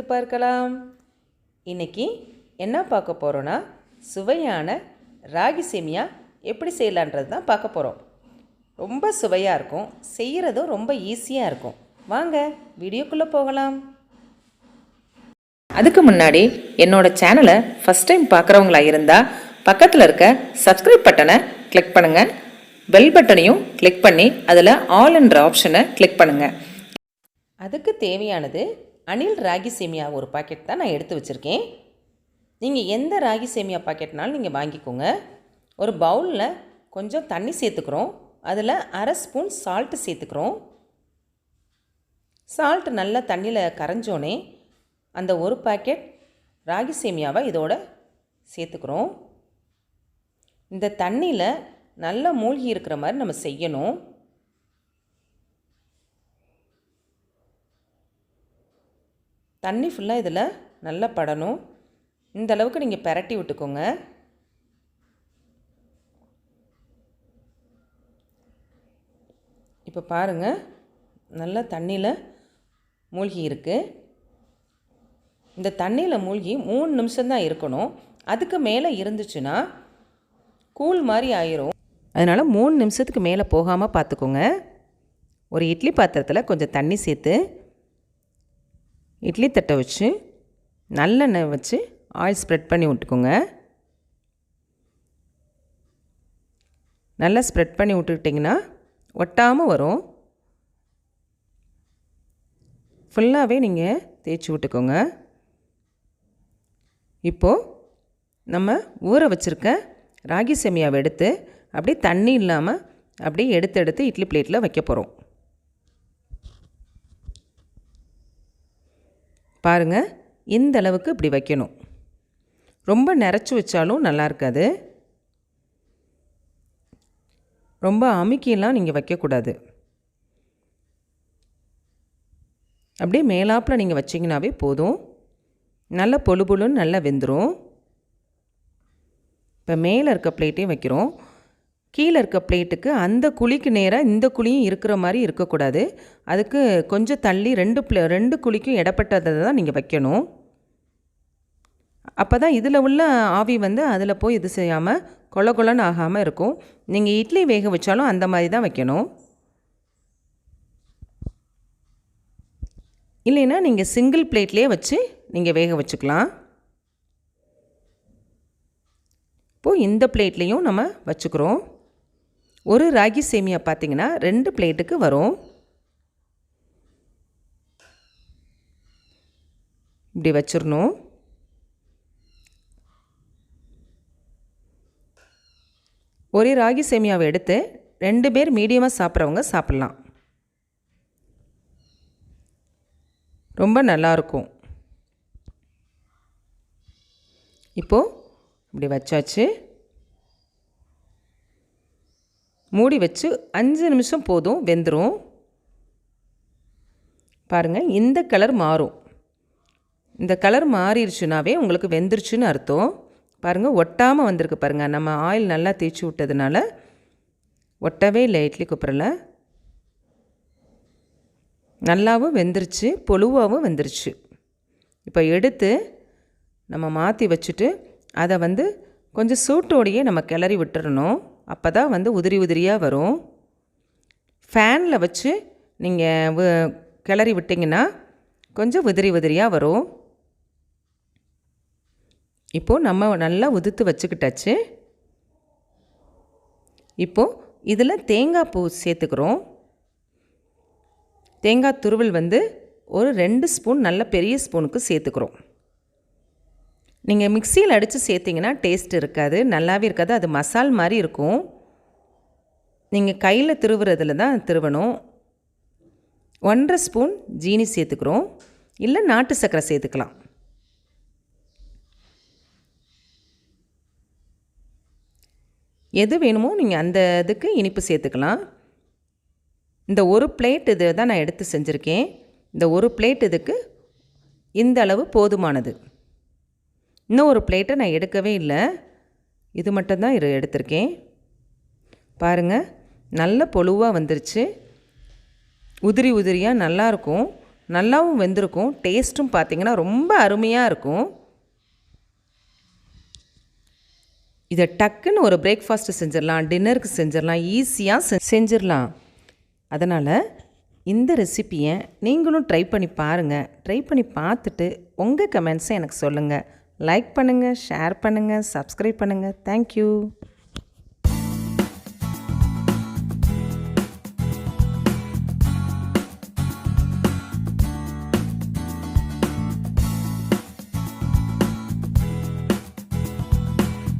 சுவைத்து பார்க்கலாம். இன்றைக்கி என்ன பார்க்க போகிறோன்னா, சுவையான ராகி சேமியா எப்படி செய்யலான்றது தான் பார்க்க போகிறோம். ரொம்ப சுவையாக இருக்கும், செய்கிறதும் ரொம்ப ஈஸியாக இருக்கும். வாங்க வீடியோக்குள்ளே போகலாம். அதுக்கு முன்னாடி என்னோடய சேனலை ஃபஸ்ட் டைம் பார்க்குறவங்களா இருந்தால் பக்கத்தில் இருக்க சப்ஸ்கிரைப் பட்டனை கிளிக் பண்ணுங்கள். பெல் பட்டனையும் கிளிக் பண்ணி அதில் ஆல் என்ற ஆப்ஷனை கிளிக் பண்ணுங்கள். அதுக்கு தேவையானது அணில் ராகி சேமியா ஒரு பாக்கெட் தான் நான் எடுத்து வச்சுருக்கேன். நீங்கள் எந்த ராகி சேமியா பாக்கெட்னாலும் நீங்கள் வாங்கிக்கோங்க. ஒரு பவுலில் கொஞ்சம் தண்ணி சேர்த்துக்கிறோம். அதில் அரை ஸ்பூன் சால்ட்டு சேர்த்துக்கிறோம். சால்ட்டு நல்லா தண்ணியில் கரைஞ்சோன்னே அந்த ஒரு பாக்கெட் ராகி சேமியாவை இதோட சேர்த்துக்கிறோம். இந்த தண்ணியில் நல்லா மூழ்கி இருக்கிற மாதிரி நம்ம செய்யணும். தண்ணி ஃபுல்லாக இதில் நல்லா படணும். இந்த அளவுக்கு நீங்கள் பிரட்டி விட்டுக்கோங்க. இப்போ பாருங்கள், நல்லா தண்ணியில் மூழ்கி இருக்குது. இந்த தண்ணியில் மூழ்கி 3 நிமிஷம்தான் இருக்கணும். அதுக்கு மேலே இருந்துச்சுன்னா கூழ் மாதிரி ஆயிரும். அதனால் 3 நிமிஷத்துக்கு மேலே போகாமல் பார்த்துக்கோங்க. ஒரு இட்லி பாத்திரத்தில் கொஞ்சம் தண்ணி சேர்த்து இட்லி தட்டை வச்சு நல்லெண்ணெய் வச்சு ஆயில் ஸ்ப்ரெட் பண்ணி விட்டுக்கோங்க. நல்லா ஸ்ப்ரெட் பண்ணி விட்டுக்கிட்டிங்கன்னா ஒட்டாமல் வரும். ஃபுல்லாகவே நீங்கள் தேய்ச்சி விட்டுக்கோங்க. இப்போது நம்ம ஊற வச்சுருக்க ராகி சேமியாவை எடுத்து அப்படியே தண்ணி இல்லாமல் அப்படியே எடுத்து இட்லி பிளேட்டில் வைக்க போகிறோம். பாருங்கள், இந்த அளவுக்கு இப்படி வைக்கணும். ரொம்ப நிறச்சி வச்சாலும் நல்லா இருக்காது. ரொம்ப அமுக்கியெல்லாம் நீங்கள் வைக்கக்கூடாது. அப்படியே மேலாப்பில் நீங்கள் வச்சிங்கனாவே போதும். நல்லா பொழு பொழுன்னு நல்லா வெந்துடும். இப்போ மேலே இருக்க பிளேட்டையும் வைக்கிறோம். கீழே இருக்க பிளேட்டுக்கு அந்த குழிக்கு நேராக இந்த குழியும் இருக்கிற மாதிரி இருக்கக்கூடாது. அதுக்கு கொஞ்சம் தள்ளி ரெண்டு குழிக்கும் இடப்பட்டதை தான் நீங்கள் வைக்கணும். அப்போ தான் இதில் உள்ள ஆவி அதில் போய் இது செய்யாமல் கொலன்னு ஆகாமல் இருக்கும். நீங்கள் இட்லி வேக வச்சாலும் அந்த மாதிரி தான் வைக்கணும். இல்லைன்னா நீங்கள் சிங்கிள் பிளேட்லேயே வச்சு நீங்கள் வேக வச்சுக்கலாம். இப்போது இந்த பிளேட்லேயும் நம்ம வச்சுக்கிறோம். ஒரு ராகி சேமியா பார்த்திங்கன்னா 2 பிளேட்டுக்கு வரும். இப்படி வச்சிடணும். ஒரு ராகி சேமியாவை எடுத்து 2 பேர் மீடியமாக சாப்பிட்றவங்க சாப்பிட்லாம். ரொம்ப நல்லாயிருக்கும். இப்போது இப்படி வச்சாச்சு. மூடி வச்சு 5 நிமிஷம் போதும், வெந்துடும். பாருங்கள், இந்த கலர் மாறும். இந்த கலர் மாறிடுச்சுனாவே உங்களுக்கு வெந்துருச்சுன்னு அர்த்தம். பாருங்கள், ஒட்டாமல் வந்திருக்கு பாருங்கள். நம்ம ஆயில் நல்லா தேய்ச்சி விட்டதுனால ஒட்டவே இல்லை. இட்லி குப்பரில் நல்லாவும் வெந்துருச்சு, பொழுவாகவும் வெந்துருச்சு. இப்போ எடுத்து நம்ம மாற்றி வச்சுட்டு அதை கொஞ்சம் சூட்டோடையே நம்ம கிளறி விட்டுறணும். அப்போ தான் உதிரி உதிரியாக வரும். ஃபேனில் வச்சு நீங்கள் கிளறி விட்டிங்கன்னா கொஞ்சம் உதிரி உதிரியாக வரும். இப்போது நம்ம நல்லா உதுத்து வச்சுக்கிட்டாச்சு. இப்போது இதில் தேங்காய் பூ சேர்த்துக்கிறோம். தேங்காய் துருவல் ஒரு 2 ஸ்பூன் நல்ல பெரிய ஸ்பூனுக்கு சேர்த்துக்கிறோம். நீங்கள் மிக்சியில் அடித்து சேர்த்திங்கன்னா டேஸ்ட் இருக்காது, நல்லாவே இருக்காது. அது மசால் மாதிரி இருக்கும். நீங்கள் கையில் திருவுறதுல தான் திருவணும். 1.5 ஸ்பூன் ஜீனி சேர்த்துக்கிறோம். இல்லை நாட்டு சர்க்கரை சேர்த்துக்கலாம். எது வேணுமோ நீங்கள் அந்த இதுக்கு இனிப்பு சேர்த்துக்கலாம். இந்த ஒரு பிளேட் இது தான் நான் எடுத்து செஞ்சுருக்கேன். இந்த ஒரு பிளேட் இதுக்கு இந்த அளவு போதுமானது. இன்னும் ஒரு பிளேட்டை நான் எடுக்கவே இல்லை. இது மட்டும்தான் எடுத்திருக்கேன். பாருங்கள், நல்ல பொழுவாக வந்துருச்சு. உதிரி உதிரியாக நல்லாயிருக்கும். நல்லாவும் வெந்திருக்கும். டேஸ்ட்டும் பார்த்திங்கன்னா ரொம்ப அருமையாக இருக்கும். இதை டக்குன்னு ஒரு பிரேக்ஃபாஸ்ட்டு செஞ்சிடலாம், டின்னருக்கு செஞ்சிடலாம், ஈஸியாக செஞ்சிடலாம். அதனால் இந்த ரெசிப்பியை நீங்களும் ட்ரை பண்ணி பாருங்கள். ட்ரை பண்ணி பார்த்துட்டு உங்கள் கமெண்ட்ஸை எனக்கு சொல்லுங்கள். லைக் பண்ணுங்கள், ஷேர் பண்ணுங்கள், சப்ஸ்கிரைப் பண்ணுங்கள். தேங்க்யூ.